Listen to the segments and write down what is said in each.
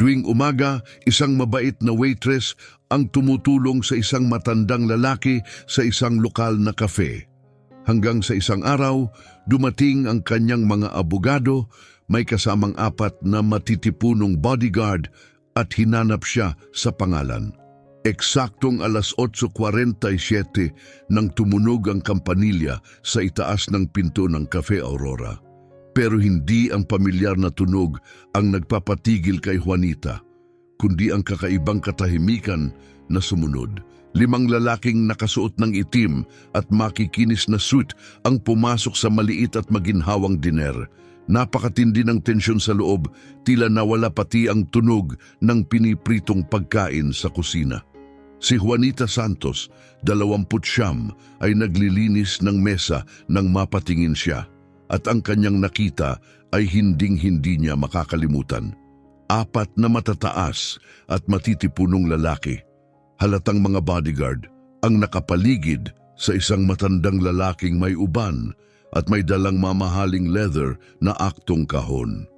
Tuwing umaga, isang mabait na waitress ang tumutulong sa isang matandang lalaki sa isang lokal na kafe. Hanggang sa isang araw, dumating ang kanyang mga abogado, may kasamang 4 na matitipunong bodyguard at hinanap siya sa pangalan. Eksaktong alas 8:47 nang tumunog ang kampanilya sa itaas ng pinto ng Cafe Aurora. Pero hindi ang pamilyar na tunog ang nagpapatigil kay Juanita, kundi ang kakaibang katahimikan na sumunod. 5 lalaking nakasuot ng itim at makikinis na suit ang pumasok sa maliit at maginhawang diner. Napakatindi ng tensyon sa loob, tila nawala pati ang tunog ng pinipritong pagkain sa kusina. Si Juanita Santos, 29, ay naglilinis ng mesa nang mapatingin siya, at ang kanyang nakita ay hinding-hindi niya makakalimutan. 4 na matataas at matitipunong lalaki, halatang mga bodyguard, ang nakapaligid sa isang matandang lalaking may uban at may dalang mamahaling leather na aktong kahon.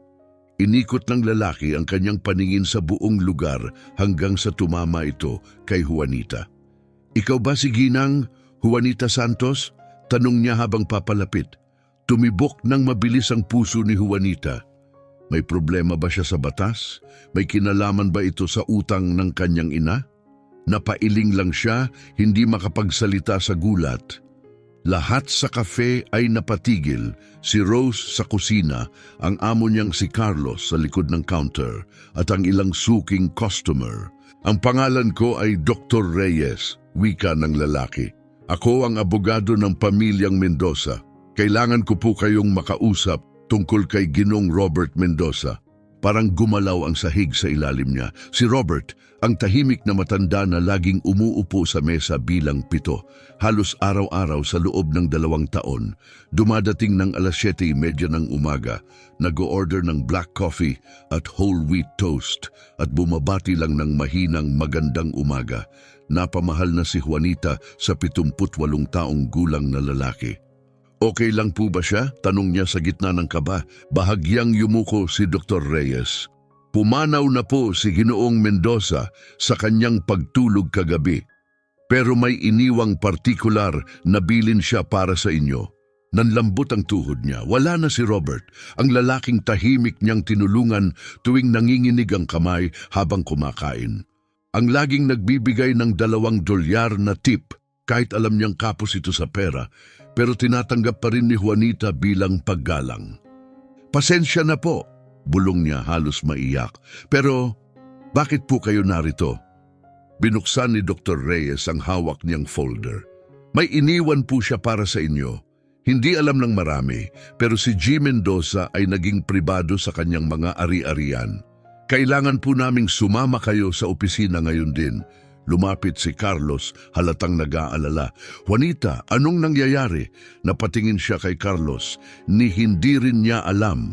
Inikot ng lalaki ang kanyang paningin sa buong lugar hanggang sa tumama ito kay Juanita. "Ikaw ba si Ginang Juanita Santos?" Tanong niya habang papalapit. Tumibok ng mabilis ang puso ni Juanita. May problema ba siya sa batas? May kinalaman ba ito sa utang ng kanyang ina? Napailing lang siya, hindi makapagsalita sa gulat. Lahat sa kafe ay napatigil, si Rose sa kusina, ang amo niyang si Carlos sa likod ng counter, at ang ilang suking customer. "Ang pangalan ko ay Dr. Reyes," wika ng lalaki. "Ako ang abogado ng pamilyang Mendoza. Kailangan ko po kayong makausap tungkol kay Ginong Robert Mendoza." Parang gumalaw ang sahig sa ilalim niya. Si Robert, ang tahimik na matanda na laging umuupo sa mesa bilang 7, halos araw-araw sa loob ng 2 taon. Dumadating ng alas 7:30 ng umaga, nag-o-order ng black coffee at whole wheat toast at bumabati lang ng mahinang magandang umaga. Napamahal na si Juanita sa 78 taong gulang na lalaki. "Okay lang po ba siya?" tanong niya sa gitna ng kaba. Bahagyang yumuko si Dr. Reyes. "Pumanaw na po si Ginoong Mendoza sa kanyang pagtulog kagabi. Pero may iniwang partikular na bilin siya para sa inyo." Nanlambot ang tuhod niya. Wala na si Robert, ang lalaking tahimik niyang tinulungan tuwing nanginginig ang kamay habang kumakain. Ang laging nagbibigay ng $2 na tip kahit alam niyang kapos ito sa pera, pero tinatanggap pa rin ni Juanita bilang paggalang. "Pasensya na po," bulong niya halos maiyak. "Pero bakit po kayo narito?" Binuksan ni Dr. Reyes ang hawak niyang folder. "May iniwan po siya para sa inyo. Hindi alam ng marami, pero si G. Mendoza ay naging pribado sa kanyang mga ari-arian. Kailangan po naming sumama kayo sa opisina ngayon din." Lumapit si Carlos, halatang nag-aalala. "Juanita, anong nangyayari?" Napatingin siya kay Carlos, ni hindi rin niya alam.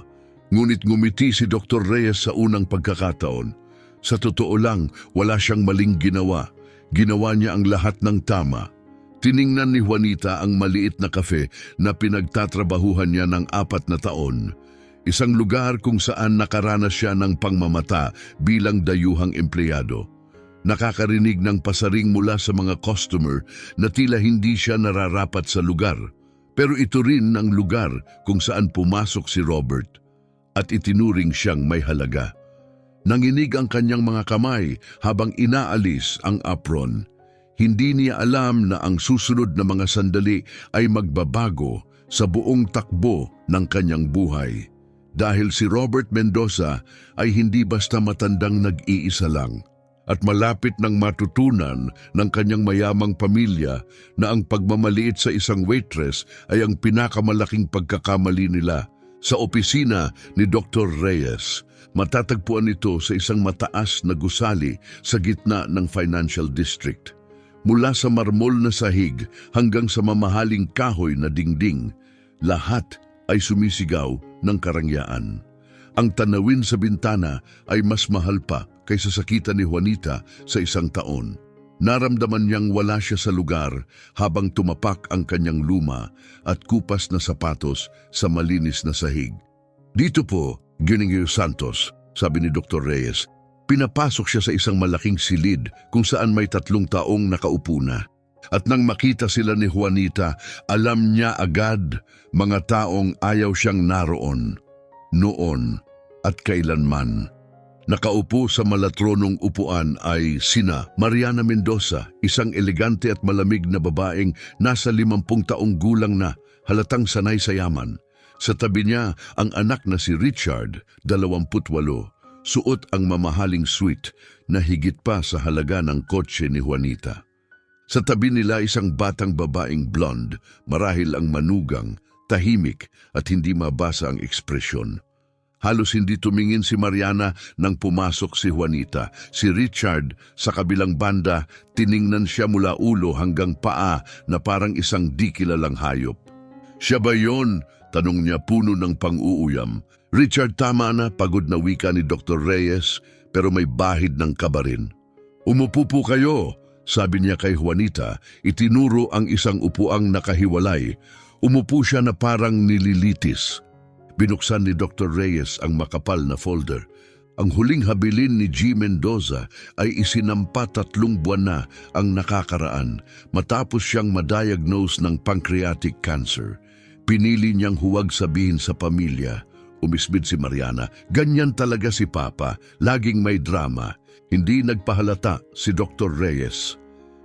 Ngunit ngumiti si Dr. Reyes sa unang pagkakataon. Sa totoo lang, wala siyang maling ginawa. Ginawa niya ang lahat ng tama. Tiningnan ni Juanita ang maliit na kafe na pinagtatrabahuhan niya ng 4 na taon. Isang lugar kung saan nakaranas siya ng pangmamata bilang dayuhang empleyado. Nakakarinig ng pasaring mula sa mga customer na tila hindi siya nararapat sa lugar. Pero ito rin ang lugar kung saan pumasok si Robert at itinuring siyang may halaga. Nanginig ang kanyang mga kamay habang inaalis ang apron. Hindi niya alam na ang susunod na mga sandali ay magbabago sa buong takbo ng kanyang buhay. Dahil si Robert Mendoza ay hindi basta matandang nag-iisa lang, at malapit nang matutunan ng kanyang mayamang pamilya na ang pagmamaliit sa isang waitress ay ang pinakamalaking pagkakamali nila. Sa opisina ni Dr. Reyes, matatagpuan ito sa isang mataas na gusali sa gitna ng financial district. Mula sa marmol na sahig hanggang sa mamahaling kahoy na dingding, lahat ay sumisigaw ng karangyaan. Ang tanawin sa bintana ay mas mahal pa kaysa sa kita ni Juanita sa 1 taon. Naramdaman niyang wala siya sa lugar habang tumapak ang kanyang luma at kupas na sapatos sa malinis na sahig. "Dito po, Ginong Santos," sabi ni Dr. Reyes. Pinapasok siya sa isang malaking silid kung saan may 3 taong nakaupo na. At nang makita sila ni Juanita, alam niya agad mga taong ayaw siyang naroon, noon at kailanman. Nakaupo sa malatronong upuan ay sina Mariana Mendoza, isang elegante at malamig na babaeng nasa 50 taong gulang na, halatang sanay sa yaman. Sa tabi niya ang anak na si Richard, 28, suot ang mamahaling suite na higit pa sa halaga ng kotse ni Juanita. Sa tabi nila isang batang babaeng blonde, marahil ang manugang, tahimik at hindi mabasa ang ekspresyon. Halos hindi tumingin si Mariana nang pumasok si Juanita. Si Richard, sa kabilang banda, tiningnan siya mula ulo hanggang paa na parang isang di kilalang hayop. "Siya ba yun?" tanong niya puno ng pang-uuyam. "Richard, tama na," pagod na wika ni Dr. Reyes, pero may bahid ng kaba rin. "Umupo po kayo," sabi niya kay Juanita. Itinuro ang isang upuang nakahiwalay. Umupo siya na parang nililitis. Binuksan ni Dr. Reyes ang makapal na folder. Ang huling habilin ni G. Mendoza ay isinampa 3 buwan na ang nakakaraan matapos siyang madiagnose ng pancreatic cancer. Pinili niyang huwag sabihin sa pamilya. Umisbid si Mariana. Ganyan talaga si Papa, laging may drama. Hindi nagpahalata si Dr. Reyes.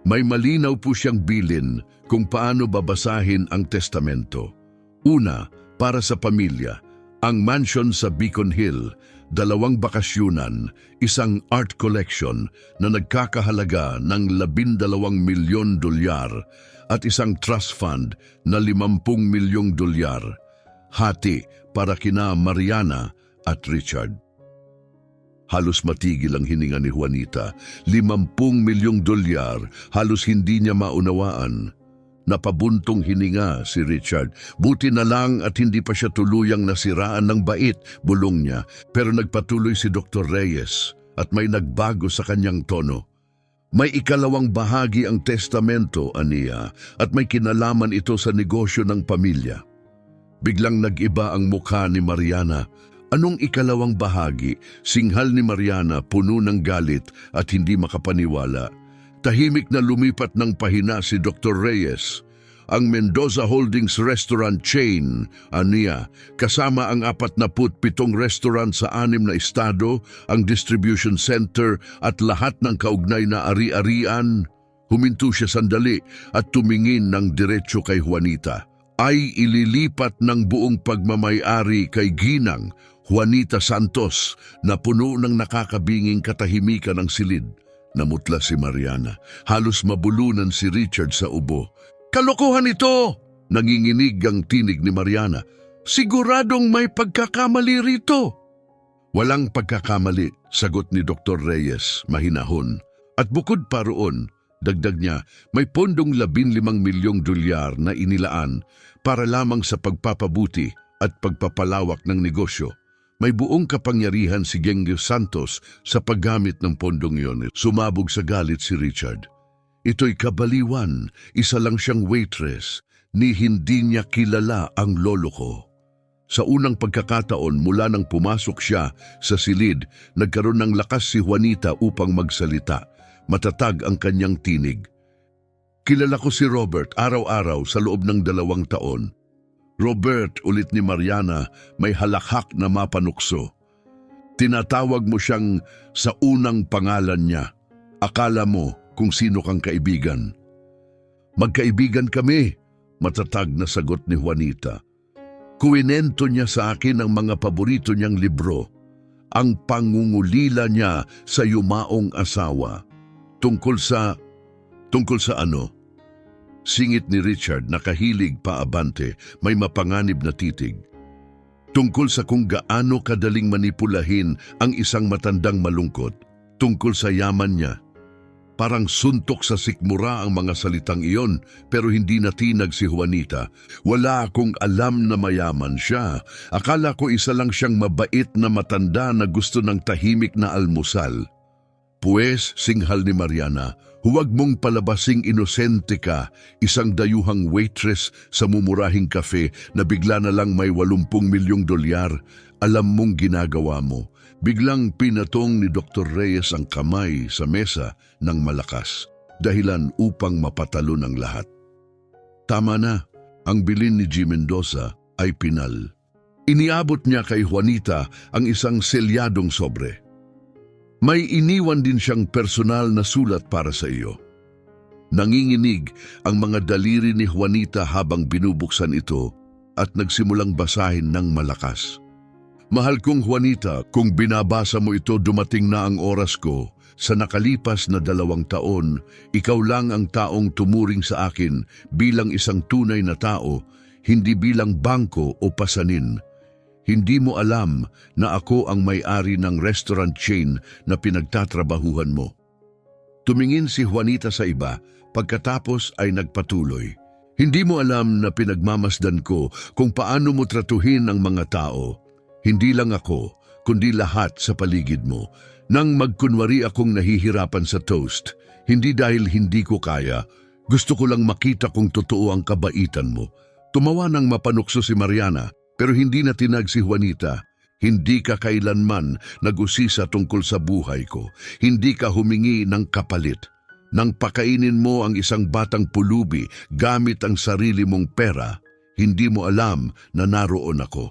May malinaw po siyang bilin kung paano babasahin ang testamento. Una, para sa pamilya, ang mansion sa Beacon Hill, 2 bakasyunan, isang art collection na nagkakahalaga ng $12 milyon at isang trust fund na $50 milyong. Hati para kina Mariana at Richard. Halos matigil ang hininga ni Juanita. $50 milyong, halos hindi niya maunawaan. Napabuntong hininga si Richard. Buti na lang at hindi pa siya tuluyang nasiraan ng bait, bulong niya. Pero nagpatuloy si Dr. Reyes at may nagbago sa kanyang tono. May ikalawang bahagi ang testamento, aniya, at may kinalaman ito sa negosyo ng pamilya. Biglang nag-iba ang mukha ni Mariana. Anong ikalawang bahagi? Singhal ni Mariana, puno ng galit at hindi makapaniwala. Tahimik na lumipat ng pahina si Dr. Reyes. Ang Mendoza Holdings restaurant chain, aniya, kasama ang 47 restaurant sa 6 na estado, ang distribution center at lahat ng kaugnay na ari-arian. Huminto siya sandali at tumingin ng diretsyo kay Juanita. Ay ililipat ng buong pagmamay-ari kay Ginang Juanita Santos na puno ng nakakabinging katahimikan ng silid. Namutla si Mariana. Halos mabulunan si Richard sa ubo. "Kalokohan ito!" Nanginginig ang tinig ni Mariana. "Siguradong may pagkakamali rito." "Walang pagkakamali," sagot ni Dr. Reyes, mahinahon. "At bukod pa roon," dagdag niya, "may pondong $15 milyong na inilaan para lamang sa pagpapabuti at pagpapalawak ng negosyo. May buong kapangyarihan si Genghis Santos sa paggamit ng pondong yon." Sumabog sa galit si Richard. "Ito'y kabaliwan, isa lang siyang waitress, ni hindi niya kilala ang lolo ko." Sa unang pagkakataon mula nang pumasok siya sa silid, nagkaroon ng lakas si Juanita upang magsalita. Matatag ang kanyang tinig. "Kilala ko si Robert araw-araw sa loob ng 2 taon. Robert," ulit ni Mariana, may halakhak na mapanukso. "Tinatawag mo siyang sa unang pangalan niya. Akala mo kung sino kang kaibigan." "Magkaibigan kami," matatag na sagot ni Juanita. "Kuwinento niya sa akin ang mga paborito niyang libro, ang pangungulila niya sa yumaong asawa. Tungkol sa ano?" Singit ni Richard, nakahilig paabante, may mapanganib na titig. "Tungkol sa kung gaano kadaling manipulahin ang isang matandang malungkot. Tungkol sa yaman niya." Parang suntok sa sikmura ang mga salitang iyon, pero hindi natinag si Juanita. "Wala akong alam na mayaman siya. Akala ko isa lang siyang mabait na matanda na gusto ng tahimik na almusal." "Pues," singhal ni Mariana, "huwag mong palabasing inosente ka, isang dayuhang waitress sa mumurahing kafe na bigla na lang may $80 milyong. Alam mong ginagawa mo. Biglang pinatong ni Dr. Reyes ang kamay sa mesa ng malakas, dahilan upang mapatalon ang lahat. Tama na, ang bilin ni G. Mendoza ay pinal. Iniabot niya kay Juanita ang isang selyadong sobre. May iniwan din siyang personal na sulat para sa iyo. Nanginginig ang mga daliri ni Juanita habang binubuksan ito at nagsimulang basahin ng malakas. Mahal kong Juanita, kung binabasa mo ito, dumating na ang oras ko. Sa nakalipas na 2 taon, ikaw lang ang taong tumuring sa akin bilang isang tunay na tao, hindi bilang bangko o pasanin. Hindi mo alam na ako ang may-ari ng restaurant chain na pinagtatrabahuhan mo. Tumingin si Juanita sa iba, pagkatapos ay nagpatuloy. Hindi mo alam na pinagmamasdan ko kung paano mo tratuhin ang mga tao. Hindi lang ako, kundi lahat sa paligid mo. Nang magkunwari akong nahihirapan sa toast, hindi dahil hindi ko kaya, gusto ko lang makita kung totoo ang kabaitan mo. Tumawa ng mapanukso si Mariana, pero hindi na tinag si Juanita. Hindi ka kailanman nag-usisa tungkol sa buhay ko. Hindi ka humingi ng kapalit. Nang pakainin mo ang isang batang pulubi gamit ang sarili mong pera, hindi mo alam na naroon ako.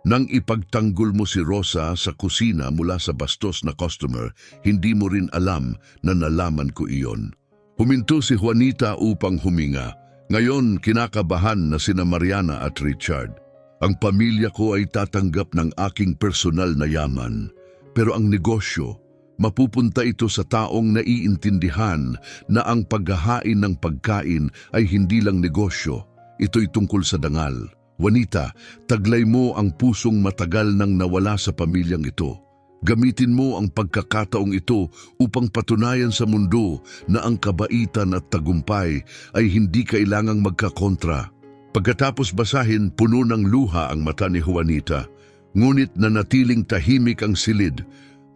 Nang ipagtanggol mo si Rosa sa kusina mula sa bastos na customer, hindi mo rin alam na nalaman ko iyon. Huminto si Juanita upang huminga. Ngayon, kinakabahan na sina Mariana at Richard. Ang pamilya ko ay tatanggap ng aking personal na yaman. Pero ang negosyo, mapupunta ito sa taong naiintindihan na ang paghahain ng pagkain ay hindi lang negosyo. Ito'y tungkol sa dangal. Juanita, taglay mo ang pusong matagal nang nawala sa pamilyang ito. Gamitin mo ang pagkakataong ito upang patunayan sa mundo na ang kabaitan at tagumpay ay hindi kailangang magkakontra. Pagkatapos basahin, puno ng luha ang mata ni Juanita, ngunit nanatiling tahimik ang silid,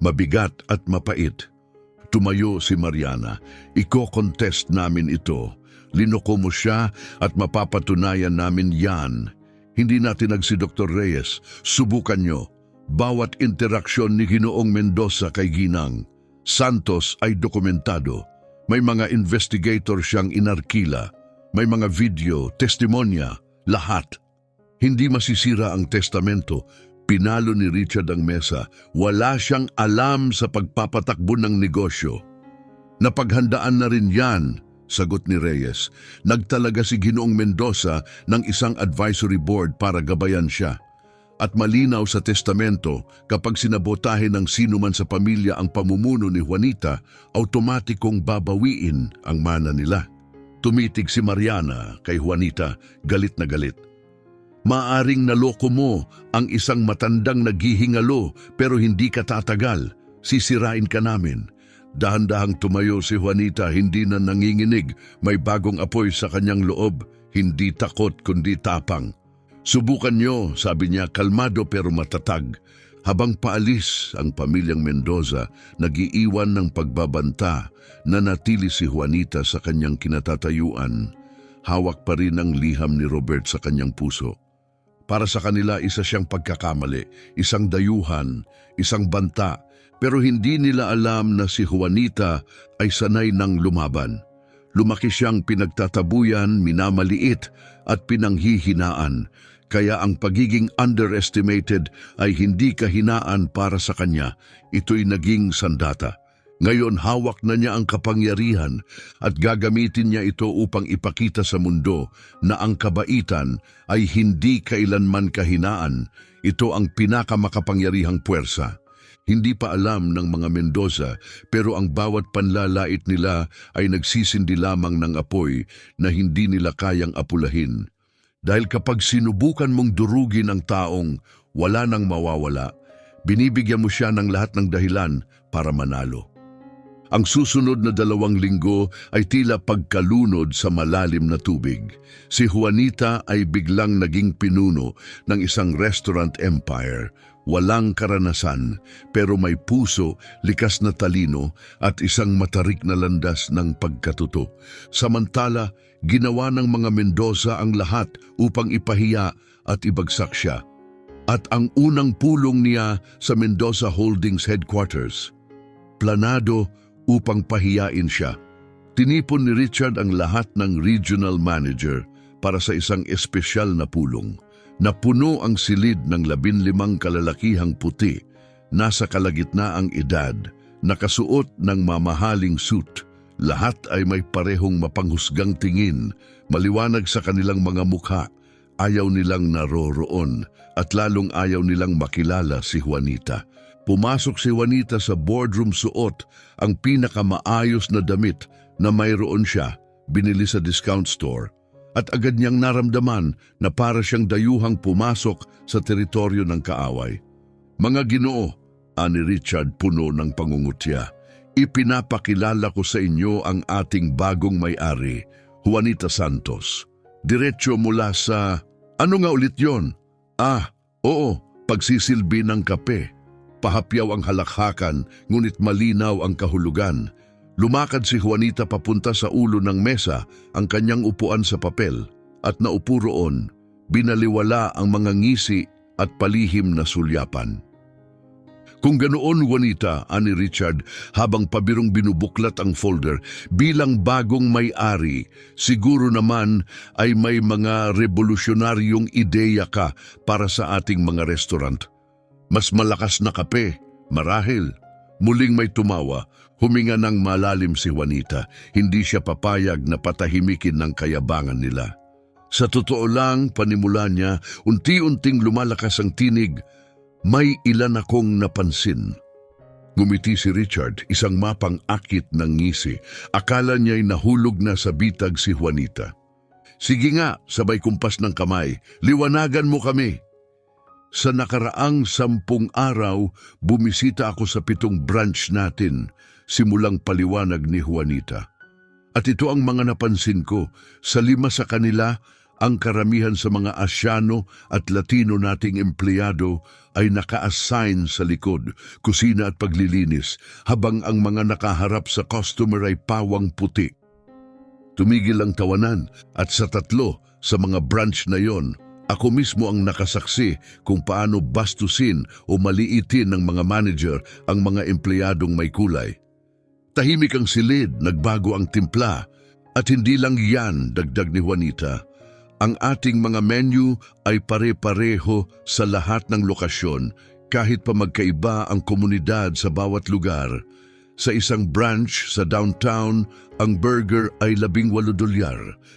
mabigat at mapait. Tumayo si Mariana, iko-contest namin ito. Linoko mo siya at mapapatunayan namin yan. Hindi natin si Dr. Reyes. Subukan nyo. Bawat interaksyon ni Ginoong Mendoza kay Ginang Santos ay dokumentado. May mga investigator siyang inarkila. May mga video, testimonya, lahat. Hindi masisira ang testamento. Pinalo ni Richard ang mesa. Wala siyang alam sa pagpapatakbo ng negosyo. Napaghandaan na rin yan, sagot ni Reyes. Nagtalaga si Ginoong Mendoza ng isang advisory board para gabayan siya. At malinaw sa testamento, kapag sinabotahin ng sino man sa pamilya ang pamumuno ni Juanita, automatikong babawiin ang mana nila. Tumitig si Mariana kay Juanita, galit na galit. Maaring naloko mo ang isang matandang naghihingalo pero hindi ka tatagal. Sisirain ka namin. Dahan-dahang tumayo si Juanita, hindi na nanginginig, may bagong apoy sa kanyang loob, hindi takot kundi tapang. Subukan nyo, sabi niya, kalmado pero matatag. Habang paalis ang pamilyang Mendoza, nag-iiwan ng pagbabanta na natili si Juanita sa kanyang kinatatayuan. Hawak pa rin ang liham ni Robert sa kanyang puso. Para sa kanila, isa siyang pagkakamali, isang dayuhan, isang banta, pero hindi nila alam na si Juanita ay sanay ng lumaban. Lumaki siyang pinagtatabuyan, minamaliit at pinanghihinaan, kaya ang pagiging underestimated ay hindi kahinaan para sa kanya, ito'y naging sandata. Ngayon hawak na niya ang kapangyarihan at gagamitin niya ito upang ipakita sa mundo na ang kabaitan ay hindi kailanman kahinaan, ito ang pinakamakapangyarihang puwersa. Hindi pa alam ng mga Mendoza, pero ang bawat panlalait nila ay nagsisindi lamang ng apoy na hindi nila kayang apulahin. Dahil kapag sinubukan mong durugin ang taong wala nang mawawala, binibigyan mo siya ng lahat ng dahilan para manalo. Ang susunod na 2 linggo ay tila pagkalunod sa malalim na tubig. Si Juanita ay biglang naging pinuno ng isang restaurant empire. Walang karanasan, pero may puso, likas na talino at isang matarik na landas ng pagkatuto. Samantala, ginawa ng mga Mendoza ang lahat upang ipahiya at ibagsak siya. at ang unang pulong niya sa Mendoza Holdings Headquarters. Planado upang pahiyain siya. Tinipon ni Richard ang lahat ng regional manager para sa isang espesyal na pulong. Napuno ang silid ng 15 kalalakihang puti, nasa kalagitnaang edad, nakasuot ng mamahaling suit. Lahat ay may parehong mapanghusgang tingin, maliwanag sa kanilang mga mukha. Ayaw nilang naroroon at lalong ayaw nilang makilala si Juanita. Pumasok si Juanita sa boardroom suot ang pinakamaayos na damit na mayroon siya, binili sa discount store. At agad niyang naramdaman na para siyang dayuhang pumasok sa teritoryo ng kaaway. Mga Ginoo, ani Richard puno ng pangungutya, ipinapakilala ko sa inyo ang ating bagong may-ari, Juanita Santos. Diretso mula sa... Ano nga ulit yon? Oo, pagsisilbi ng kape. Pahapyaw ang halakhakan, ngunit malinaw ang kahulugan. Lumakad si Juanita papunta sa ulo ng mesa, ang kanyang upuan sa papel, at naupo roon, binaliwala ang mga ngisi at palihim na sulyapan. Kung ganoon, Juanita, ani Richard, habang pabirong binubuklat ang folder, bilang bagong may-ari, siguro naman ay may mga revolusyonaryong ideya ka para sa ating mga restaurant. Mas malakas na kape, marahil. Muling may tumawa, huminga ng malalim si Juanita. Hindi siya papayag na patahimikin ng kayabangan nila. Sa totoo lang, panimula niya, unti-unting lumalakas ang tinig. May ilan akong napansin. Ngumiti si Richard, isang mapang akit ng ngisi. Akala niya'y nahulog na sa bitag si Juanita. Sige nga, sabay kumpas ng kamay, liwanagan mo kami. Sa nakaraang 10 araw, bumisita ako sa 7 branch natin, simulang paliwanag ni Juanita. At ito ang mga napansin ko, sa 5 sa kanila, ang karamihan sa mga Asyano at Latino nating empleyado ay naka-assign sa likod, kusina at paglilinis, habang ang mga nakaharap sa customer ay pawang puti. Tumigil ang tawanan at sa 3 sa mga branch na yon, ako mismo ang nakasaksi kung paano bastusin o maliitin ng mga manager ang mga empleyadong may kulay. Tahimik ang silid, nagbago ang timpla, at hindi lang yan, dagdag ni Juanita. Ang ating mga menu ay pare-pareho sa lahat ng lokasyon, kahit pa magkaiba ang komunidad sa bawat lugar. Sa isang branch sa downtown, ang burger ay $18,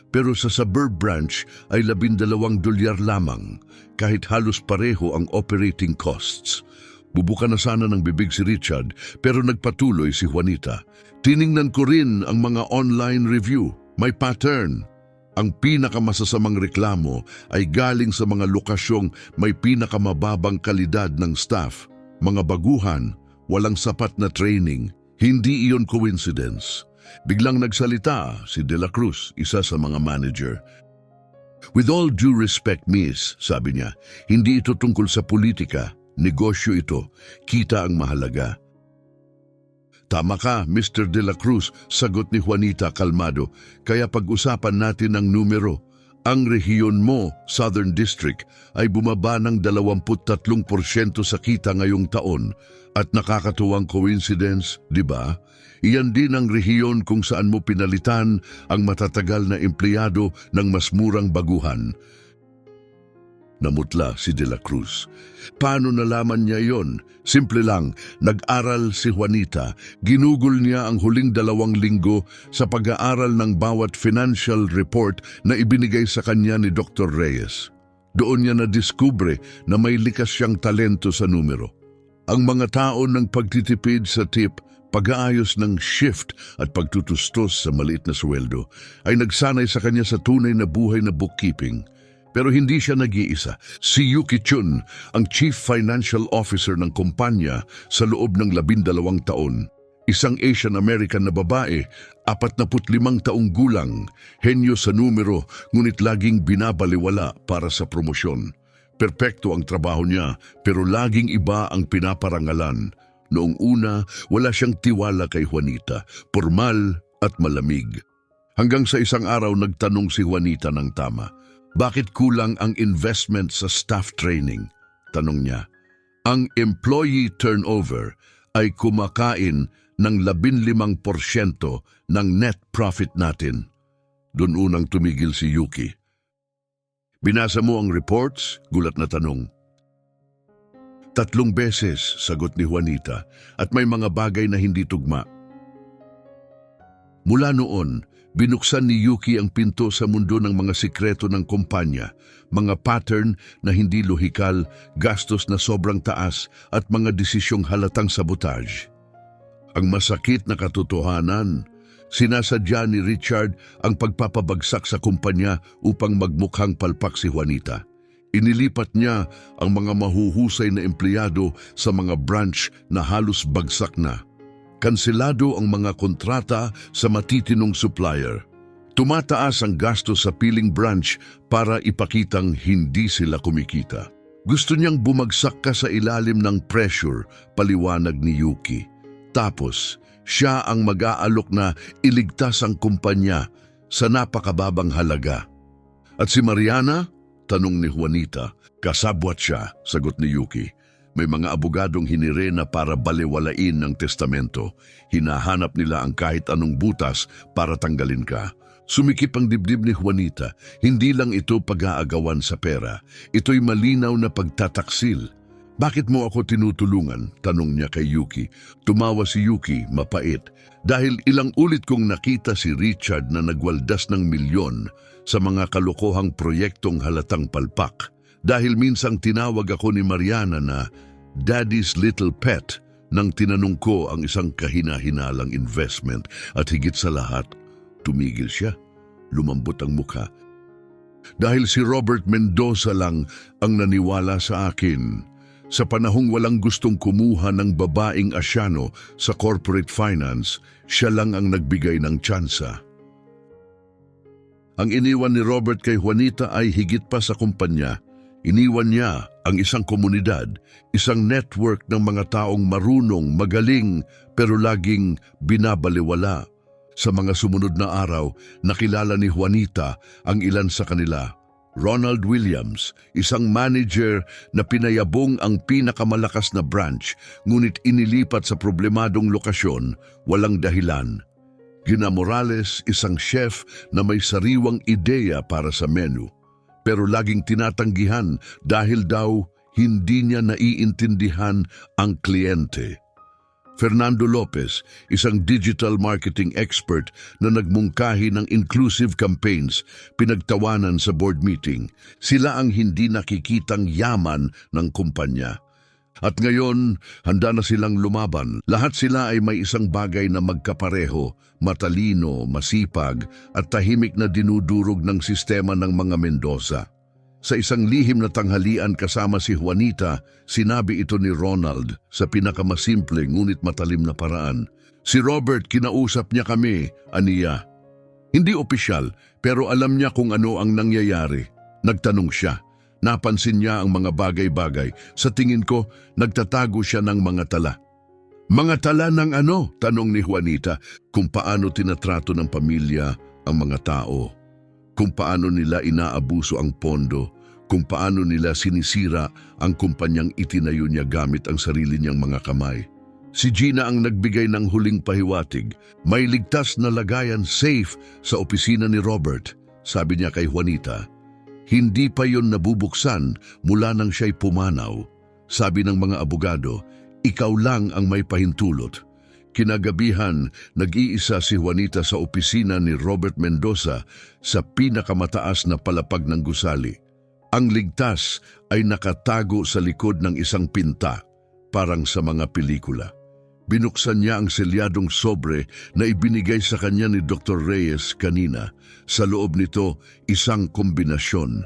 pero sa suburb branch ay $12 lamang, kahit halos pareho ang operating costs. Bubuka na sana ng bibig si Richard, pero nagpatuloy si Juanita. Tiningnan ko rin ang mga online review. May pattern. Ang pinakamasasamang reklamo ay galing sa mga lokasyong may pinakamababang kalidad ng staff, mga baguhan, walang sapat na training. Hindi iyon coincidence. Biglang nagsalita si De La Cruz, isa sa mga manager. With all due respect, miss, sabi niya, hindi ito tungkol sa politika, negosyo ito, kita ang mahalaga. Tama ka, Mr. De La Cruz, sagot ni Juanita kalmado, kaya pag-usapan natin ang numero. Ang rehiyon mo, Southern District, ay bumaba ng 23% sa kita ngayong taon. At nakakatuwang coincidence, di ba? Iyan din ang rehiyon kung saan mo pinalitan ang matatagal na empleyado ng mas murang baguhan. Namutla si De La Cruz. Paano nalaman niya yon? Simple lang, nag-aral si Juanita. Ginugol niya ang huling 2 linggo sa pag-aaral ng bawat financial report na ibinigay sa kanya ni Dr. Reyes. Doon niya nadiskubre na may likas siyang talento sa numero. Ang mga tao ng pagtitipid sa tip, pag-aayos ng shift at pagtutustos sa maliit na sweldo ay nagsanay sa kanya sa tunay na buhay na bookkeeping. Pero hindi siya nag-iisa. Si Yuki Chun, ang Chief Financial Officer ng kumpanya sa loob ng 12 taon. Isang Asian American na babae, 45 taong gulang, henyo sa numero, ngunit laging binabaliwala para sa promosyon. Perpekto ang trabaho niya, pero laging iba ang pinaparangalan. Noong una, wala siyang tiwala kay Juanita, formal at malamig. Hanggang sa isang araw nagtanong si Juanita ng tama. Bakit kulang ang investment sa staff training? Tanong niya. Ang employee turnover ay kumakain ng 15% ng net profit natin. Doon unang tumigil si Yuki. Binasa mo ang reports? Gulat na tanong. 3 beses, sagot ni Juanita, at may mga bagay na hindi tugma. Mula noon, binuksan ni Yuki ang pinto sa mundo ng mga sikreto ng kumpanya, mga pattern na hindi lohikal, gastos na sobrang taas at mga desisyong halatang sabotage. Ang masakit na katotohanan, sinasadya ni Richard ang pagpapabagsak sa kumpanya upang magmukhang palpak si Juanita. Inilipat niya ang mga mahuhusay na empleyado sa mga branch na halos bagsak na. Kanselado ang mga kontrata sa matitinong supplier. Tumataas ang gastos sa piling branch para ipakitang hindi sila kumikita. Gusto niyang bumagsak ka sa ilalim ng pressure, paliwanag ni Yuki. Tapos, siya ang mag-aalok na iligtas ang kumpanya sa napakababang halaga. At si Mariana? Tanong ni Juanita. Kasabwat siya, sagot ni Yuki. May mga abogadong hinirena para balewalain ng testamento. Hinahanap nila ang kahit anong butas para tanggalin ka. Sumikip ang dibdib ni Juanita. Hindi lang ito pag-aagawan sa pera. Ito'y malinaw na pagtataksil. Bakit mo ako tinutulungan? Tanong niya kay Yuki. Tumawa si Yuki, mapait. Dahil ilang ulit kong nakita si Richard na nagwaldas ng milyon sa mga kalokohang proyektong halatang palpak. Dahil minsang tinawag ako ni Mariana na Daddy's Little Pet nang tinanong ko ang isang kahina-hinalang investment at higit sa lahat, tumigil siya. Lumambot ang mukha. Dahil si Robert Mendoza lang ang naniwala sa akin. Sa panahong walang gustong kumuha ng babaeng Asyano sa corporate finance, siya lang ang nagbigay ng tsansa. Ang iniwan ni Robert kay Juanita ay higit pa sa kumpanya. Iniwan niya ang isang komunidad, isang network ng mga taong marunong, magaling, pero laging binabaliwala. Sa mga sumunod na araw, nakilala ni Juanita ang ilan sa kanila. Ronald Williams, isang manager na pinayabong ang pinakamalakas na branch, ngunit inilipat sa problemadong lokasyon, walang dahilan. Gina Morales, isang chef na may sariwang ideya para sa menu, pero laging tinatanggihan dahil daw hindi niya naiintindihan ang kliyente. Fernando Lopez, isang digital marketing expert na nagmungkahi ng inclusive campaigns, pinagtawanan sa board meeting. Sila ang hindi nakikitang yaman ng kumpanya. At ngayon, handa na silang lumaban. Lahat sila ay may isang bagay na magkapareho, matalino, masipag, at tahimik na dinudurog ng sistema ng mga Mendoza. Sa isang lihim na tanghalian kasama si Juanita, sinabi ito ni Ronald sa pinakamasimple ngunit matalim na paraan. Si Robert, kinausap niya kami, aniya. Hindi opisyal, pero alam niya kung ano ang nangyayari. Nagtanong siya. Napansin niya ang mga bagay-bagay. Sa tingin ko, nagtatago siya ng mga tala. Mga tala ng ano? Tanong ni Juanita. Kung paano tinatrato ng pamilya ang mga tao. Kung paano nila inaabuso ang pondo. Kung paano nila sinisira ang kumpanyang itinayo niya gamit ang sarili niyang mga kamay. Si Gina ang nagbigay ng huling pahiwatig. May ligtas na lagayan safe sa opisina ni Robert, sabi niya kay Juanita. Hindi pa yon nabubuksan mula nang siya'y pumanaw. Sabi ng mga abogado, ikaw lang ang may pahintulot. Kinagabihan, nag-iisa si Juanita sa opisina ni Robert Mendoza sa pinakamataas na palapag ng gusali. Ang ligtas ay nakatago sa likod ng isang pinta, parang sa mga pelikula. Binuksan niya ang selyadong sobre na ibinigay sa kanya ni Dr. Reyes kanina. Sa loob nito, isang kombinasyon.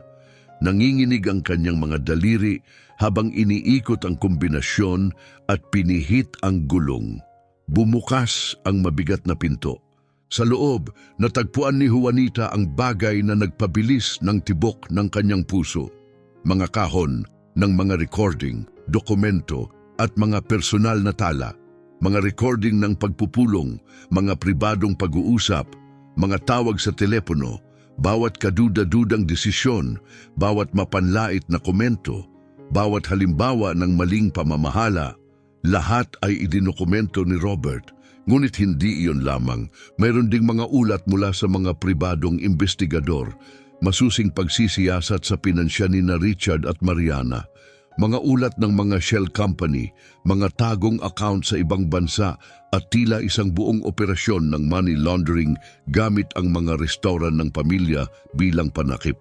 Nanginginig ang kanyang mga daliri habang iniikot ang kombinasyon at pinihit ang gulong. Bumukas ang mabigat na pinto. Sa loob, natagpuan ni Juanita ang bagay na nagpabilis ng tibok ng kanyang puso. Mga kahon ng mga recording, dokumento at mga personal na tala. Mga recording ng pagpupulong, mga pribadong pag-uusap, mga tawag sa telepono, bawat kaduda-dudang desisyon, bawat mapanlait na komento, Bawat halimbawa ng maling pamamahala, lahat ay idinokumento ni Robert. Ngunit hindi iyon lamang. Mayroon ding mga ulat mula sa mga pribadong investigador, masusing pagsisiyasat sa pinansya ni na Richard at Mariana. Mga ulat ng mga shell company, mga tagong account sa ibang bansa at tila isang buong operasyon ng money laundering gamit ang mga restoran ng pamilya bilang panakip.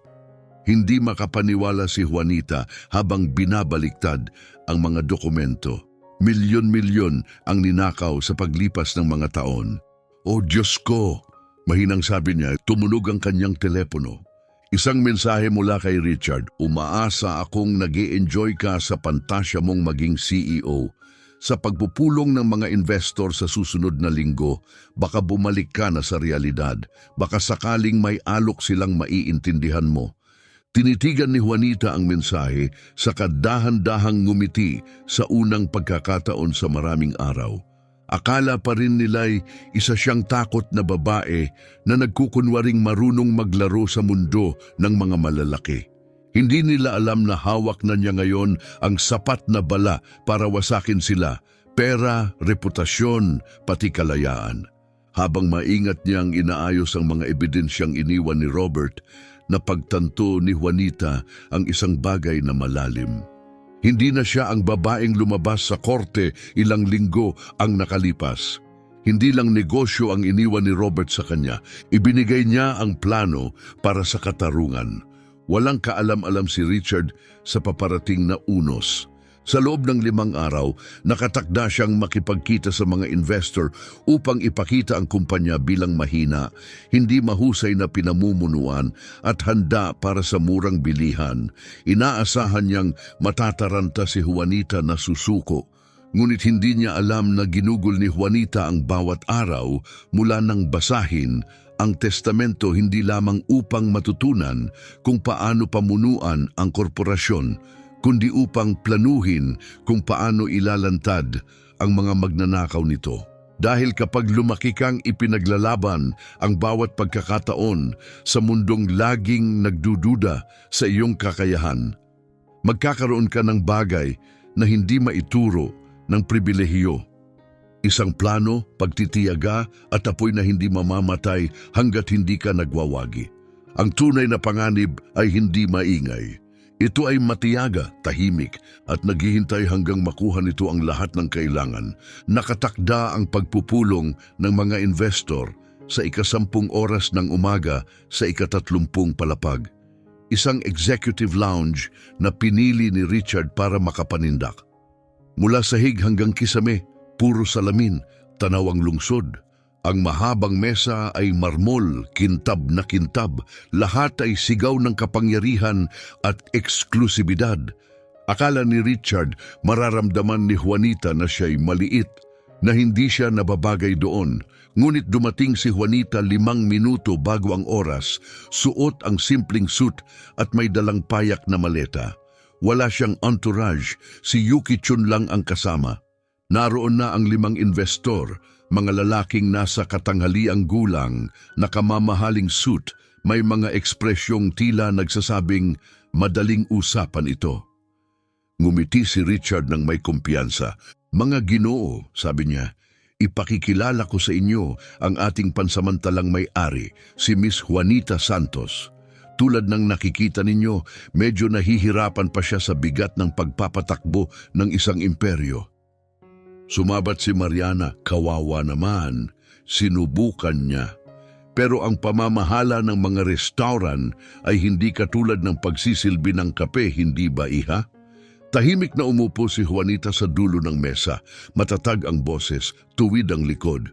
Hindi makapaniwala si Juanita habang binabaliktad ang mga dokumento. Milyon-milyon ang ninakaw sa paglipas ng mga taon. "O Diyos ko!" Mahinang sabi niya, tumunog ang kanyang telepono. Isang mensahe mula kay Richard, "Umaasa akong nag-e-enjoy ka sa pantasya mong maging CEO. Sa pagpupulong ng mga investor sa susunod na linggo, baka bumalik ka na sa realidad. Baka sakaling may alok silang maiintindihan mo." Tinitigan ni Juanita ang mensahe sa dahan-dahang ngumiti sa unang pagkakataon sa maraming araw. Akala pa rin nila'y isa siyang takot na babae na nagkukunwaring marunong maglaro sa mundo ng mga malalaki. Hindi nila alam na hawak na niya ngayon ang sapat na bala para wasakin sila, pera, reputasyon, pati kalayaan. Habang maingat niyang inaayos ang mga ebidensyang iniwan ni Robert, napagtanto ni Juanita ang isang bagay na malalim. Hindi na siya ang babaeng lumabas sa korte ilang linggo ang nakalipas. Hindi lang negosyo ang iniwan ni Robert sa kanya, ibinigay niya ang plano para sa katarungan. Walang kaalam-alam si Richard sa paparating na unos. Sa loob ng 5 araw, nakatakda siyang makipagkita sa mga investor upang ipakita ang kumpanya bilang mahina, hindi mahusay na pinamumunuan at handa para sa murang bilihan. Inaasahan niyang matataranta si Juanita na susuko. Ngunit hindi niya alam na ginugol ni Juanita ang bawat araw mula nang basahin ang testamento hindi lamang upang matutunan kung paano pamunuan ang korporasyon, kundi upang planuhin kung paano ilalantad ang mga magnanakaw nito. Dahil kapag lumaki kang ipinaglalaban ang bawat pagkakataon sa mundong laging nagdududa sa iyong kakayahan, magkakaroon ka ng bagay na hindi maituro ng pribilehiyo. Isang plano, pagtitiyaga at apoy na hindi mamamatay hanggat hindi ka nagwawagi. Ang tunay na panganib ay hindi maingay. Ito ay matiyaga, tahimik at naghihintay hanggang makuha nito ang lahat ng kailangan. Nakatakda ang pagpupulong ng mga investor sa 10 oras ng umaga sa 30 palapag. Isang executive lounge na pinili ni Richard para makapanindak. Mula sahig hanggang kisame, puro salamin, tanaw ang lungsod. Ang mahabang mesa ay marmol, kintab na kintab. Lahat ay sigaw ng kapangyarihan at eksklusibidad. Akala ni Richard mararamdaman ni Juanita na siya'y maliit, na hindi siya nababagay doon. Ngunit dumating si Juanita 5 minuto bago ang oras, suot ang simpleng suit at may dalang payak na maleta. Wala siyang entourage, si Yuki Chun lang ang kasama. Naroon na ang 5 investor, mga lalaking nasa katanghaliang gulang, nakamamahaling suit, may mga ekspresyong tila nagsasabing madaling usapan ito. Ngumiti si Richard ng may kumpiyansa. "Mga Ginoo," sabi niya, "ipakikilala ko sa inyo ang ating pansamantalang may-ari, si Miss Juanita Santos. Tulad ng nakikita ninyo, medyo nahihirapan pa siya sa bigat ng pagpapatakbo ng isang imperyo." Sumabat si Mariana, "Kawawa naman, sinubukan niya. Pero ang pamamahala ng mga restaurant ay hindi katulad ng pagsisilbi ng kape, hindi ba iha?" Tahimik na umupo si Juanita sa dulo ng mesa, matatag ang boses, tuwid ang likod.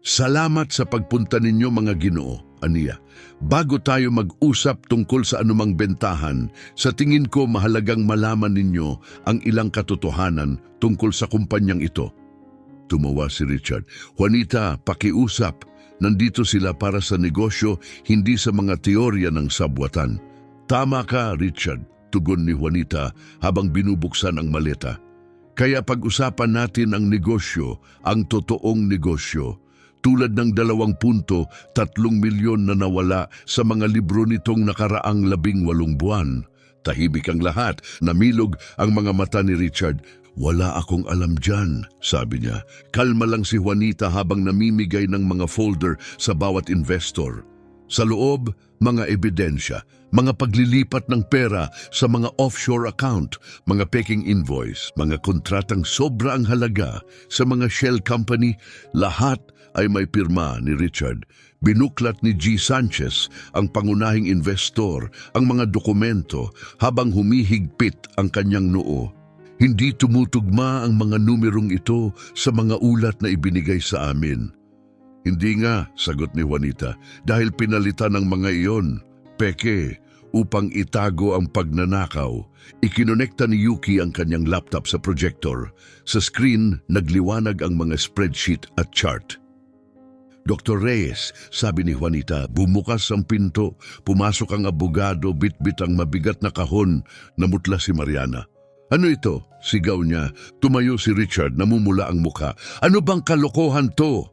"Salamat sa pagpunta ninyo mga Ginoo," aniya. "Bago tayo mag-usap tungkol sa anumang bentahan, sa tingin ko mahalagang malaman ninyo ang ilang katotohanan tungkol sa kumpanyang ito." Tumawa si Richard. "Juanita, pakiusap. Nandito sila para sa negosyo, hindi sa mga teorya ng sabwatan." "Tama ka, Richard," tugon ni Juanita habang binubuksan ang maleta. "Kaya pag-usapan natin ang negosyo, ang totoong negosyo. Tulad ng 2.3 milyon na nawala sa mga libro nitong nakaraang 18 buwan. Tahimik ang lahat, namilog ang mga mata ni Richard. Wala akong alam dyan, sabi niya. Kalma lang si Juanita habang namimigay ng mga folder sa bawat investor. Sa loob, mga ebidensya, mga paglilipat ng pera sa mga offshore account, mga peking invoice, mga kontratang sobra ang halaga sa mga shell company, lahat ay may pirma ni Richard. Binuklat ni G. Sanchez, ang pangunahing investor, ang mga dokumento habang humihigpit ang kanyang noo. Hindi tumutugma ang mga numerong ito sa mga ulat na ibinigay sa amin. Hindi nga, sagot ni Juanita, dahil pinalitan ng mga iyon, peke, upang itago ang pagnanakaw. Ikinonekta ni Yuki ang kanyang laptop sa projector. Sa screen, nagliwanag ang mga spreadsheet at chart. Dr. Reyes, sabi ni Juanita, bumukas ang pinto, pumasok ang abogado, bitbit ang mabigat na kahon, namutla si Mariana. Ano ito? Sigaw niya. Tumayo si Richard, namumula ang muka. Ano bang kalokohan to?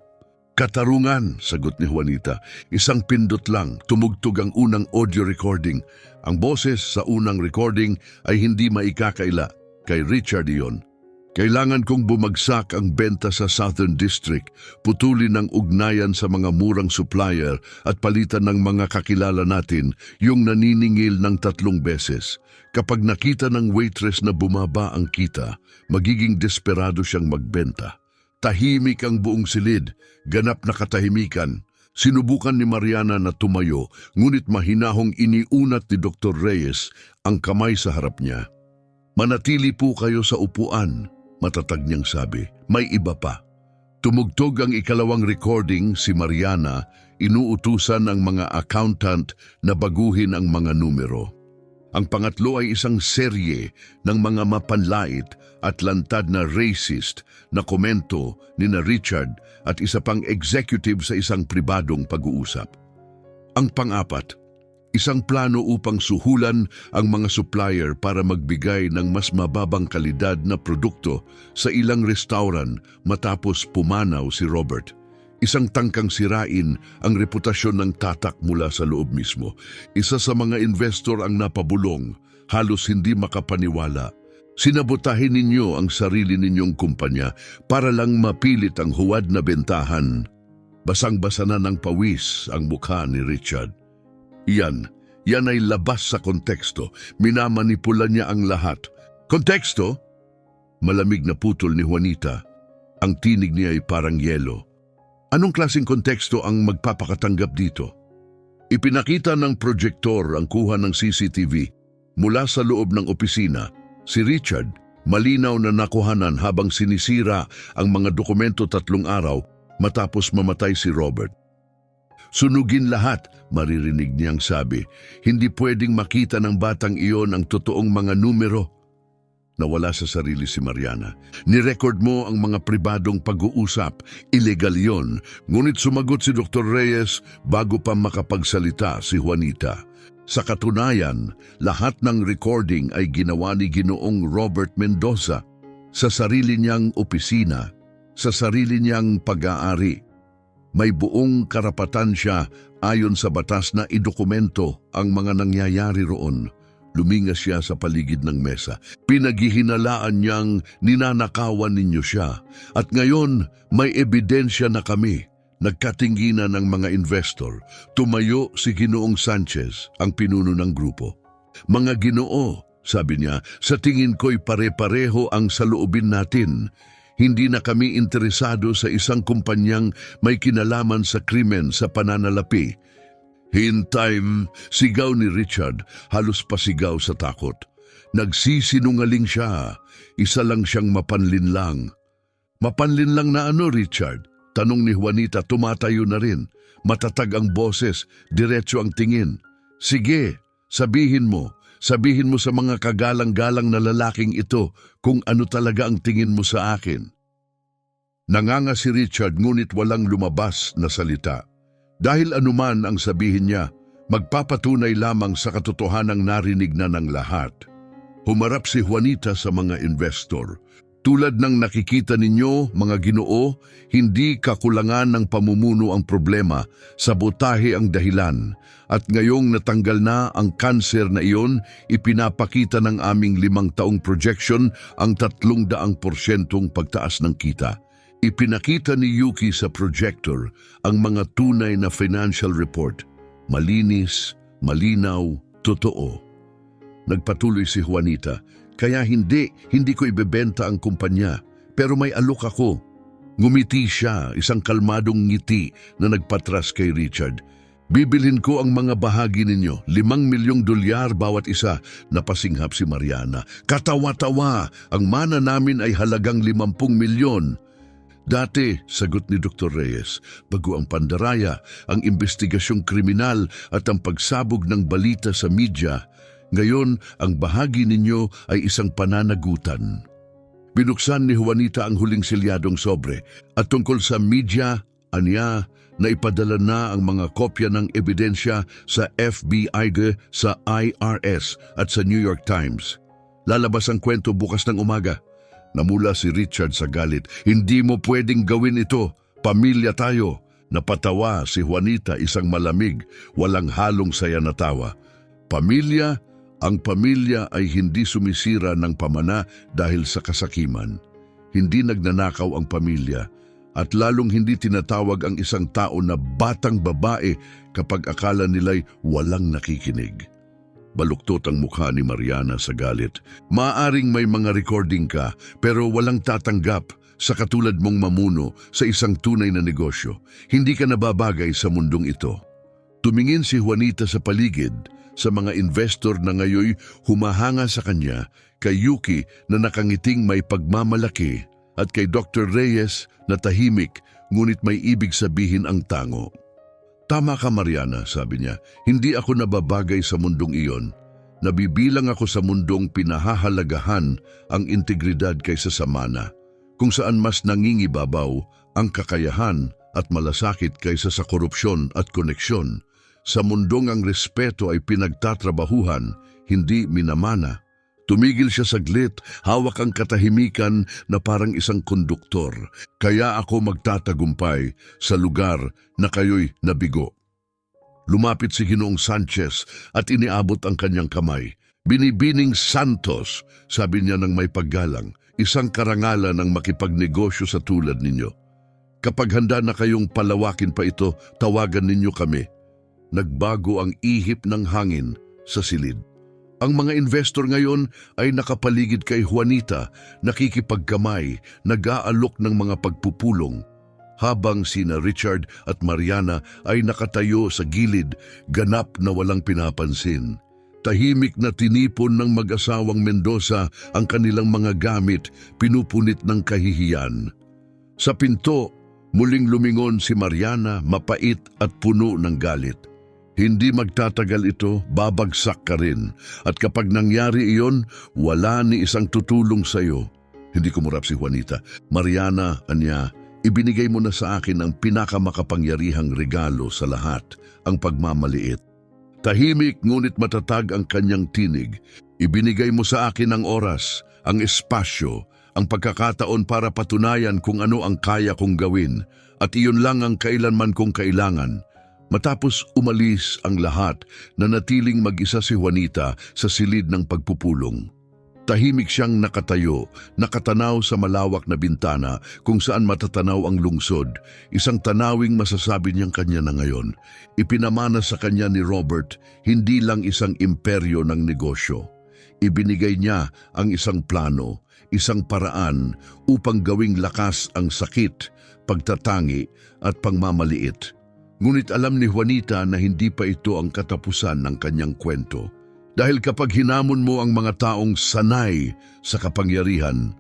Katarungan, sagot ni Juanita. Isang pindot lang, tumugtog ang unang audio recording. Ang boses sa unang recording ay hindi maikakaila. Kay Richard iyon. Kailangan kong bumagsak ang benta sa Southern District, putulin ang ugnayan sa mga murang supplier at palitan ng mga kakilala natin yung naniningil ng 3 beses. Kapag nakita ng waitress na bumaba ang kita, magiging desperado siyang magbenta. Tahimik ang buong silid, ganap na katahimikan. Sinubukan ni Mariana na tumayo, ngunit mahinahong iniunat ni Dr. Reyes ang kamay sa harap niya. Manatili po kayo sa upuan. Matatag niyang sabi, may iba pa. Tumugtog ang ikalawang recording, si Mariana, inuutusan ang mga accountant na baguhin ang mga numero. Ang pangatlo ay isang serye ng mga mapanlait at lantad na racist na komento ni na Richard at isa pang executive sa isang pribadong pag-uusap. Ang pang-apat, isang plano upang suhulan ang mga supplier para magbigay ng mas mababang kalidad na produkto sa ilang restaurant matapos pumanaw si Robert. Isang tangkang sirain ang reputasyon ng Tatak mula sa loob mismo. Isa sa mga investor ang napabulong, halos hindi makapaniwala. Sinabotahin ninyo ang sarili ninyong kumpanya para lang mapilit ang huwad na bentahan. Basang-basa na ng pawis ang mukha ni Richard. Yan ay labas sa konteksto. Minamanipula niya ang lahat. Konteksto? Malamig na putol ni Juanita. Ang tinig niya ay parang yelo. Anong klaseng konteksto ang magpapakatanggap dito? Ipinakita ng projektor ang kuha ng CCTV mula sa loob ng opisina. Si Richard, malinaw na nakuhanan habang sinisira ang mga dokumento 3 araw matapos mamatay si Robert. Sunugin lahat, maririnig niyang sabi. Hindi pwedeng makita ng batang iyon ang totoong mga numero. Nawala sa sarili si Mariana. Nirecord mo ang mga pribadong pag-uusap. Illegal yon. Ngunit sumagot si Dr. Reyes bago pa makapagsalita si Juanita. Sa katunayan, lahat ng recording ay ginawa ni Ginoong Robert Mendoza sa sarili niyang opisina, sa sarili niyang pag-aari. May buong karapatan siya ayon sa batas na idokumento ang mga nangyayari roon. Lumingas siya sa paligid ng mesa. Pinaghihinalaan niyang ninanakawan ninyo siya. At ngayon, may ebidensya na kami. Nagkatingginan ng mga investor. Tumayo si Ginoong Sanchez, ang pinuno ng grupo. Mga Ginoo, sabi niya, sa tingin ko'y pare-pareho ang saloobin natin. Hindi na kami interesado sa isang kumpanyang may kinalaman sa krimen sa pananalapi. Hintay, sigaw ni Richard, halos pasigaw sa takot. Nagsisinungaling siya, isa lang siyang mapanlinlang. Mapanlinlang na ano, Richard? Tanong ni Juanita, tumatayo na rin. Matatag ang boses, diretso ang tingin. Sige, sabihin mo sa mga kagalang-galang na lalaking ito kung ano talaga ang tingin mo sa akin. Nanganga si Richard ngunit walang lumabas na salita. Dahil anuman ang sabihin niya, magpapatunay lamang sa katotohanang narinig na ng lahat. Humarap si Juanita sa mga investor. Tulad ng nakikita ninyo, mga Ginoo, hindi kakulangan ng pamumuno ang problema, sabotahe ang dahilan. At ngayong natanggal na ang kanser na iyon, ipinapakita ng aming 5 taong projection ang 300% pagtaas ng kita. Ipinakita ni Yuki sa projector ang mga tunay na financial report. Malinis, malinaw, totoo. Nagpatuloy si Juanita. Kaya hindi ko ibebenta ang kumpanya, pero may alok ako. Ngumiti siya, isang kalmadong ngiti na nagpatras kay Richard. Bibilhin ko ang mga bahagi ninyo, $5 milyong bawat isa. Napasinghap si Mariana. Katawa-tawa, ang mana namin ay halagang 50 milyon. Dati, sagot ni Dr. Reyes, bago ang pandaraya, ang investigasyong kriminal at ang pagsabog ng balita sa media. Ngayon, ang bahagi ninyo ay isang pananagutan. Binuksan ni Juanita ang huling silyadong sobre at tungkol sa media, anya, na ipadala na ang mga kopya ng ebidensya sa FBI, sa IRS at sa New York Times. Lalabas ang kwento bukas ng umaga. Namula si Richard sa galit. Hindi mo pwedeng gawin ito. Pamilya tayo. Napatawa si Juanita, isang malamig, walang halong saya na tawa. Pamilya? Ang pamilya ay hindi sumisira ng pamana dahil sa kasakiman. Hindi nagnanakaw ang pamilya at lalong hindi tinatawag ang isang tao na batang babae kapag akala nila'y walang nakikinig. Baluktot ang mukha ni Mariana sa galit. Maaring may mga recording ka pero walang tatanggap sa katulad mong mamuno sa isang tunay na negosyo. Hindi ka nababagay sa mundong ito. Tumingin si Juanita sa paligid, sa mga investor na ngayoy humahanga sa kanya, kay Yuki na nakangiting may pagmamalaki at kay Dr. Reyes na tahimik ngunit may ibig sabihin ang tango. Tama ka Mariana, sabi niya, hindi ako nababagay sa mundong iyon. Nabibilang ako sa mundong pinahahalagahan ang integridad kaysa sa mana, kung saan mas nangingibabaw ang kakayahan at malasakit kaysa sa korupsyon at koneksyon. Sa mundong ang respeto ay pinagtatrabahuhan, hindi minamana. Tumigil siya saglit, hawak ang katahimikan na parang isang konduktor. Kaya ako magtatagumpay sa lugar na kayo'y nabigo. Lumapit si Ginoong Sanchez at iniabot ang kanyang kamay. Binibining Santos, sabi niya ng may paggalang, isang karangalan ng makipagnegosyo sa tulad ninyo. Kapag handa na kayong palawakin pa ito, tawagan ninyo kami. Nagbago ang ihip ng hangin sa silid. Ang mga investor ngayon ay nakapaligid kay Juanita, nakikipagkamay, nag-aalok ng mga pagpupulong. Habang sina Richard at Mariana ay nakatayo sa gilid, ganap na walang pinapansin. Tahimik na tinipon ng mag-asawang Mendoza ang kanilang mga gamit, pinupunit ng kahihiyan. Sa pinto, muling lumingon si Mariana, mapait at puno ng galit. Hindi magtatagal ito, babagsak ka rin. At kapag nangyari iyon, wala ni isang tutulong sa iyo. Hindi kumurap si Juanita. Mariana, anya, ibinigay mo na sa akin ang pinakamakapangyarihang regalo sa lahat, ang pagmamaliit. Tahimik ngunit matatag ang kanyang tinig. Ibinigay mo sa akin ang oras, ang espasyo, ang pagkakataon para patunayan kung ano ang kaya kong gawin. At iyon lang ang kailanman kong kailangan. Matapos umalis ang lahat, nanatiling mag-isa si Juanita sa silid ng pagpupulong. Tahimik siyang nakatayo, nakatanaw sa malawak na bintana kung saan matatanaw ang lungsod, isang tanawing masasabi niyang kanya na ngayon. Ipinamana sa kanya ni Robert, hindi lang isang imperyo ng negosyo. Ibinigay niya ang isang plano, isang paraan upang gawing lakas ang sakit, pagtatangi at pangmamaliit. Ngunit alam ni Juanita na hindi pa ito ang katapusan ng kanyang kwento. Dahil kapag hinamon mo ang mga taong sanay sa kapangyarihan,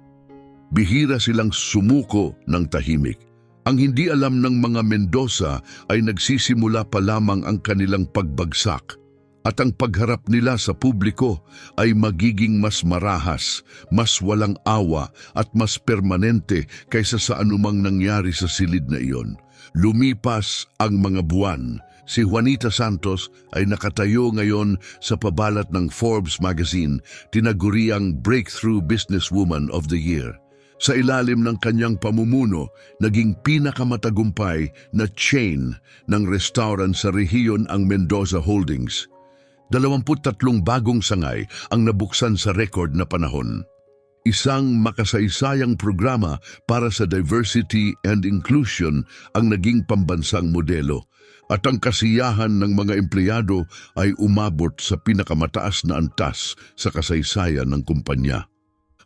bihira silang sumuko ng tahimik. Ang hindi alam ng mga Mendoza ay nagsisimula pa lamang ang kanilang pagbagsak at ang pagharap nila sa publiko ay magiging mas marahas, mas walang awa at mas permanente kaysa sa anumang nangyari sa silid na iyon. Lumipas ang mga buwan. Si Juanita Santos ay nakatayo ngayon sa pabalat ng Forbes magazine, tinaguriang Breakthrough Businesswoman of the Year. Sa ilalim ng kanyang pamumuno, naging pinakamatagumpay na chain ng restaurant sa rehiyon ang Mendoza Holdings. 23 bagong sangay ang nabuksan sa record na panahon. Isang makasaysayang programa para sa diversity and inclusion ang naging pambansang modelo. At ang kasiyahan ng mga empleyado ay umabot sa pinakamataas na antas sa kasaysayan ng kumpanya.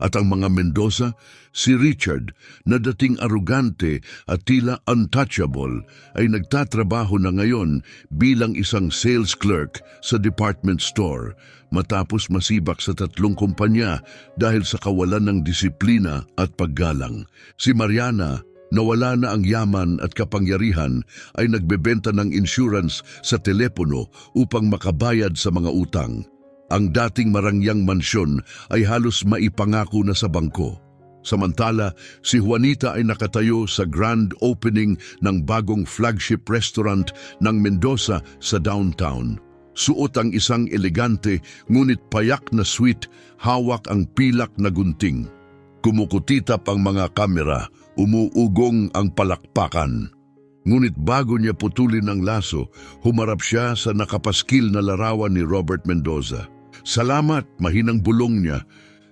At ang mga Mendoza, si Richard, na dating arugante at tila untouchable, ay nagtatrabaho na ngayon bilang isang sales clerk sa department store matapos masibak sa 3 kumpanya dahil sa kawalan ng disiplina at paggalang. Si Mariana, nawala na ang yaman at kapangyarihan, ay nagbebenta ng insurance sa telepono upang makabayad sa mga utang. Ang dating marangyang mansyon ay halos maipangako na sa bangko. Samantala, si Juanita ay nakatayo sa grand opening ng bagong flagship restaurant ng Mendoza sa downtown. Suot ang isang elegante ngunit payak na suite, hawak ang pilak na gunting. Kumukutitap ang mga kamera, umuugong ang palakpakan. Ngunit bago niya putulin ang laso, humarap siya sa nakapaskil na larawan ni Robert Mendoza. Salamat, mahinang bulong niya,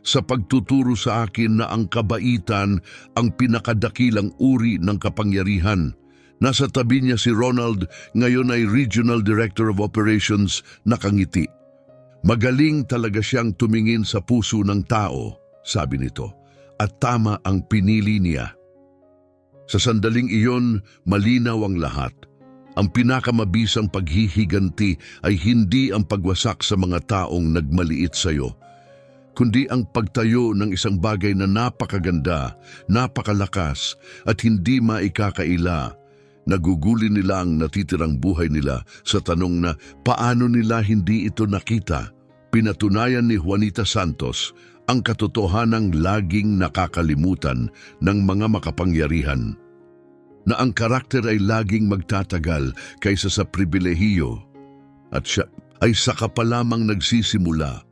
sa pagtuturo sa akin na ang kabaitan ang pinakadakilang uri ng kapangyarihan. Nasa tabi niya si Ronald, ngayon ay Regional Director of Operations, nakangiti. Magaling talaga siyang tumingin sa puso ng tao, sabi nito, at tama ang pinili niya. Sa sandaling iyon, malinaw ang lahat. Ang pinakamabisang paghihiganti ay hindi ang pagwasak sa mga taong nagmaliit sa iyo, kundi ang pagtayo ng isang bagay na napakaganda, napakalakas at hindi maikakaila. Naguguli nila ang natitirang buhay nila sa tanong na paano nila hindi ito nakita. Pinatunayan ni Juanita Santos ang katotohanang laging nakakalimutan ng mga makapangyarihan, na ang karakter ay laging magtatagal kaysa sa pribilehiyo, at siya ay saka pa lamang nagsisimula